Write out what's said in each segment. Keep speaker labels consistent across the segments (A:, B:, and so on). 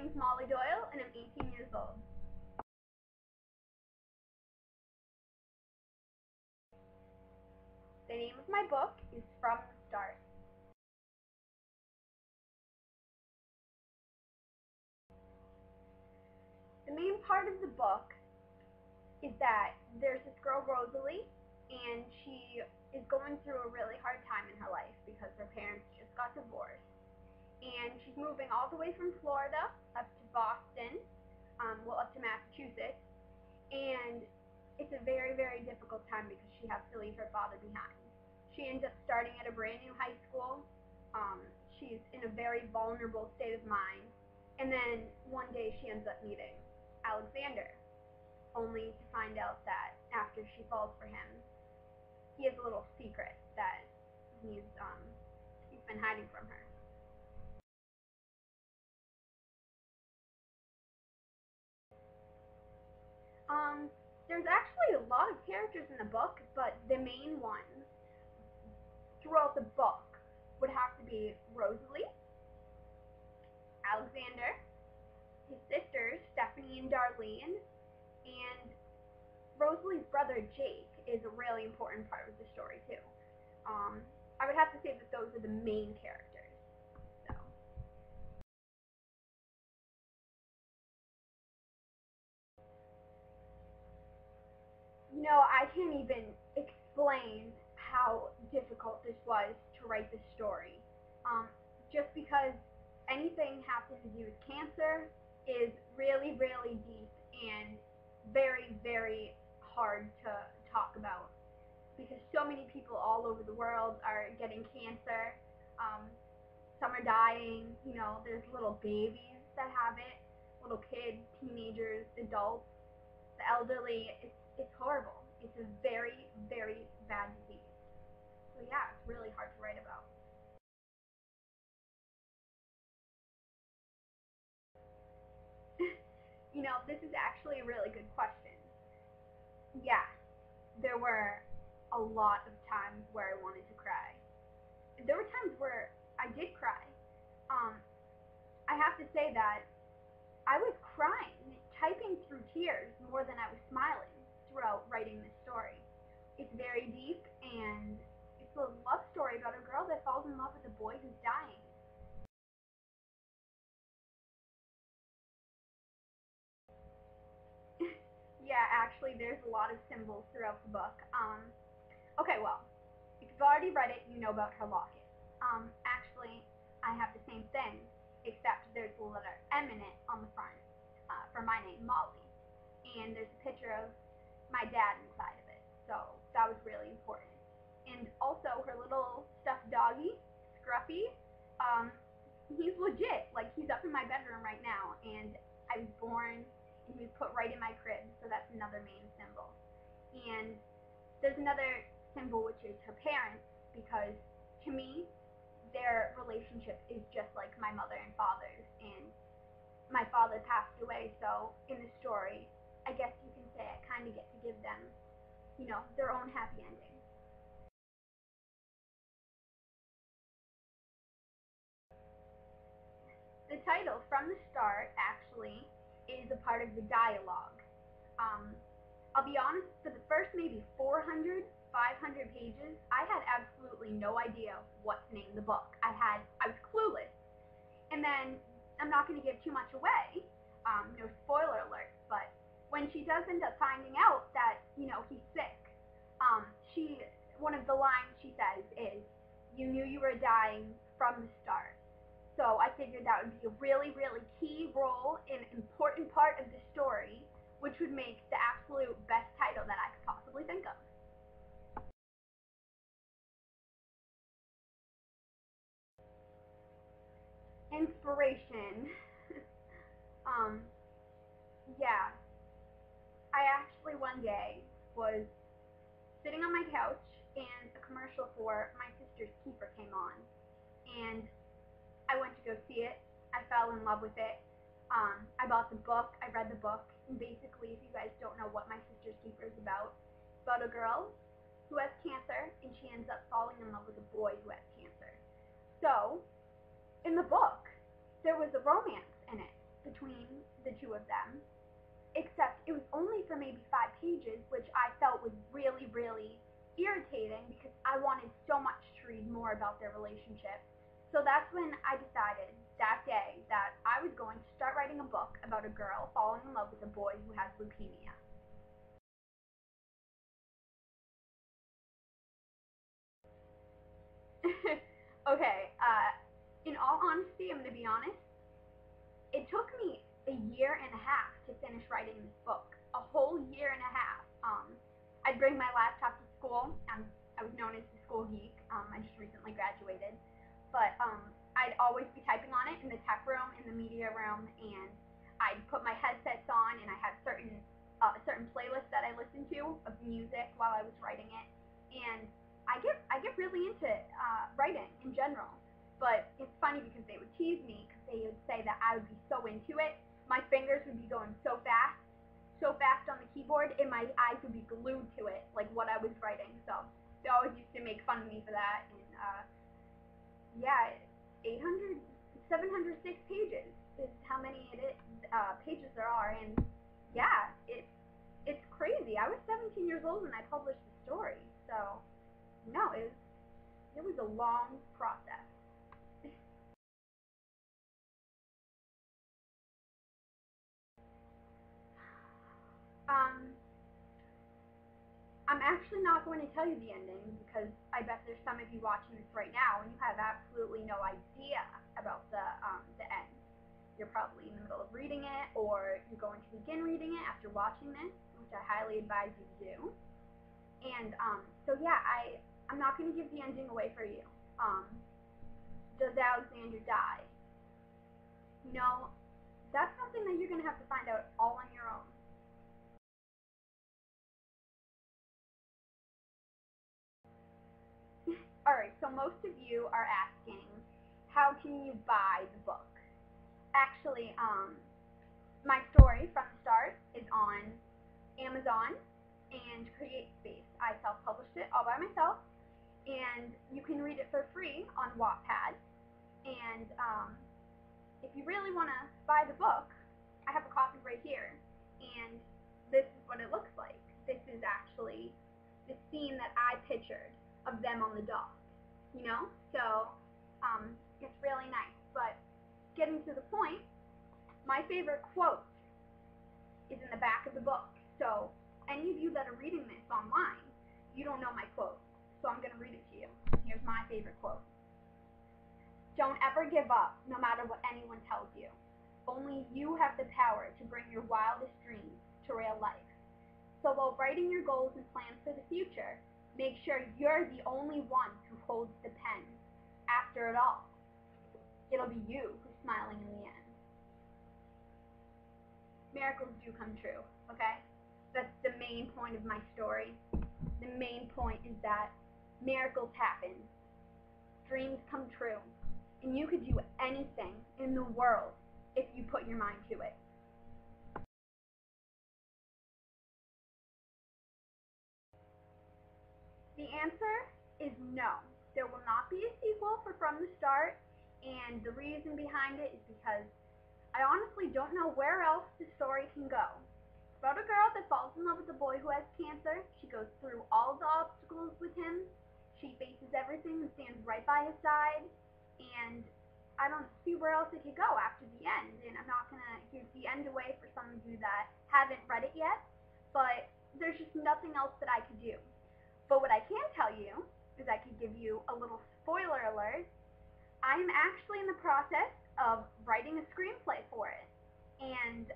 A: name's Molly Doyle, and I'm 18 years old. The name of my book is From the Start. The main part of the book is that there's this girl, Rosalie, and she is going through a really hard time in her life because her parents just got divorced. And she's moving all the way from Florida up to Boston, up to Massachusetts, and it's a very, very difficult time because she has to leave her father behind. She ends up starting at a brand new high school. She's in a very vulnerable state of mind, and then one day she ends up meeting Alexander, only to find out that after she falls for him, he has a little secret that he's been hiding from her. There's actually a lot of characters in the book, but the main ones throughout the book would have to be Rosalie, Alexander, his sisters, Stephanie and Darlene, and Rosalie's brother Jake is a really important part of the story too. I would have to say that those are the main characters. So. I can't even explain how difficult this was to write this story. Just because anything having to do with cancer is really, really deep and very, very hard to talk about because so many people all over the world are getting cancer. Um, some are dying. There's little babies that have it, little kids, teenagers, adults, the elderly. It's horrible. It's a very, very bad disease. So yeah, it's really hard to write about. This is actually a really good question. Yeah, there were a lot of times where I wanted to cry. There were times where I did cry. Um, I have to say that I was crying, typing through tears more than I was smiling throughout writing this story. It's very deep, and it's a love story about a girl that falls in love with a boy who's dying. Yeah, actually, there's a lot of symbols throughout the book. Okay, well, if you've already read it, you know about her locket. Actually, I have the same thing, except there's the letter M in it on the front for my name, Molly. And there's a picture of my dad inside of it. So that was really important. And also her little stuffed doggy, Scruffy, um, he's legit. Like, he's up in my bedroom right now. And I was born and he was put right in my crib. So that's another main symbol. And there's another symbol, which is her parents, because to me, their relationship is just like my mother and father's. And my father passed away, so in the story, I guess you can say I kind of get to give them, their own happy ending. The title, From the Start, actually, is a part of the dialogue. Um, I'll be honest, for the first maybe 400, 500 pages, I had absolutely no idea what to name the book. I was clueless. And then, I'm not going to give too much away, no spoiler alerts, but when she does end up finding out that, he's sick, she, one of the lines she says is, "You knew you were dying from the start." So I figured that would be a really, really key role and important part of the story, which would make the absolute best title that I could possibly think of. Inspiration. um, yeah, I actually one day was sitting on my couch and a commercial for My Sister's Keeper came on. And I went to go see it. I fell in love with it. I bought the book. I read the book. And basically, if you guys don't know what My Sister's Keeper is about, it's about a girl who has cancer and she ends up falling in love with a boy who has cancer. So, in the book, there was a romance in it. between the two of them, except it was only for maybe 5 pages, which I felt was really, really irritating because I wanted so much to read more about their relationship. So that's when I decided that day that I was going to start writing a book about a girl falling in love with a boy who has leukemia. Okay, in all honesty, I'm going to be honest, it took me a year and a half to finish writing this book. A whole year and a half. I'd bring my laptop to school. I was known as the school geek. I just recently graduated. But I'd always be typing on it in the tech room, in the media room, and I'd put my headsets on, and I had certain playlists that I listened to of music while I was writing it. And I get really into writing in general. But it's funny because they would tease me because they would say that I would be so into it. My fingers would be going so fast on the keyboard, and my eyes would be glued to it, like what I was writing. So they always used to make fun of me for that. And yeah, 800, 706 pages is how many pages there are, and yeah, it's crazy. I was 17 years old when I published the story, so no, it was a long process. Um, I'm actually not going to tell you the ending because I bet there's some of you watching this right now and you have absolutely no idea about the end. You're probably in the middle of reading it, or you're going to begin reading it after watching this, which I highly advise you to do. And so yeah, I'm not going to give the ending away for you. Um, does Alexander die? You know, that's something that you're going to have to find out all on your own. All right, so most of you are asking, how can you buy the book? Actually, my story from the start is on Amazon and CreateSpace. I self-published it all by myself, and you can read it for free on Wattpad. And if you really want to buy the book, I have a copy right here, and this is what it looks like. This is actually the scene that I pictured of them on the dock, you know? So it's really nice. But getting to the point, my favorite quote is in the back of the book. So any of you that are reading this online, you don't know my quote. So I'm going to read it to you. Here's my favorite quote. Don't ever give up, no matter what anyone tells you. Only you have the power to bring your wildest dreams to real life. So while writing your goals and plans for the future, make sure you're the only one who holds the pen. After it all, it'll be you who's smiling in the end. Miracles do come true, okay? That's the main point of my story. The main point is that miracles happen, dreams come true, and you could do anything in the world if you put your mind to it. The answer is no. There will not be a sequel for From the Start, and the reason behind it is because I honestly don't know where else the story can go. It's about a girl that falls in love with a boy who has cancer. She goes through all the obstacles with him. She faces everything and stands right by his side. And I don't see where else it could go after the end. And I'm not going to give the end away for some of you that haven't read it yet. But there's just nothing else that I could do. But what I can tell you is I could give you a little spoiler alert. I'm actually in the process of writing a screenplay for it, and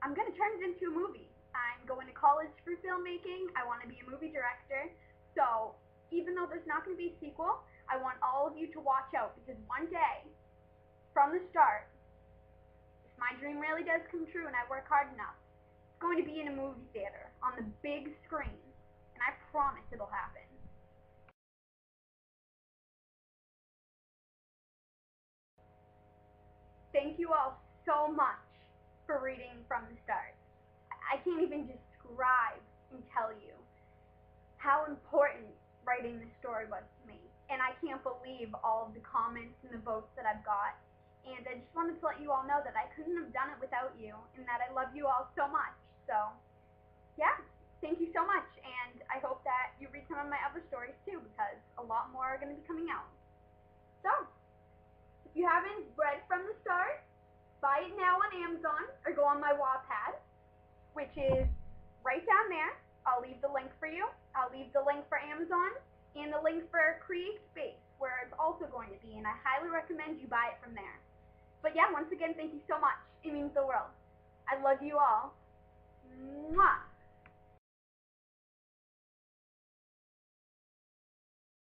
A: I'm going to turn it into a movie. I'm going to college for filmmaking. I want to be a movie director. So even though there's not going to be a sequel, I want all of you to watch out because one day, from the start, if my dream really does come true and I work hard enough, it's going to be in a movie theater on the big screen, and I promise it'll happen. Thank you all so much for reading From the Start. I can't even describe and tell you how important writing this story was to me. And I can't believe all of the comments and the votes that I've got. And I just wanted to let you all know that I couldn't have done it without you, and that I love you all so much. So, yeah, thank you so much, and I hope that you read some of my other stories too, because a lot more are going to be coming out. So, if you haven't read from the start, buy it now on Amazon, or go on my Wattpad, which is right down there. I'll leave the link for you. I'll leave the link for Amazon, and the link for Create Space, where it's also going to be, and I highly recommend you buy it from there. But yeah, once again, thank you so much. It means the world. I love you all. Mwah!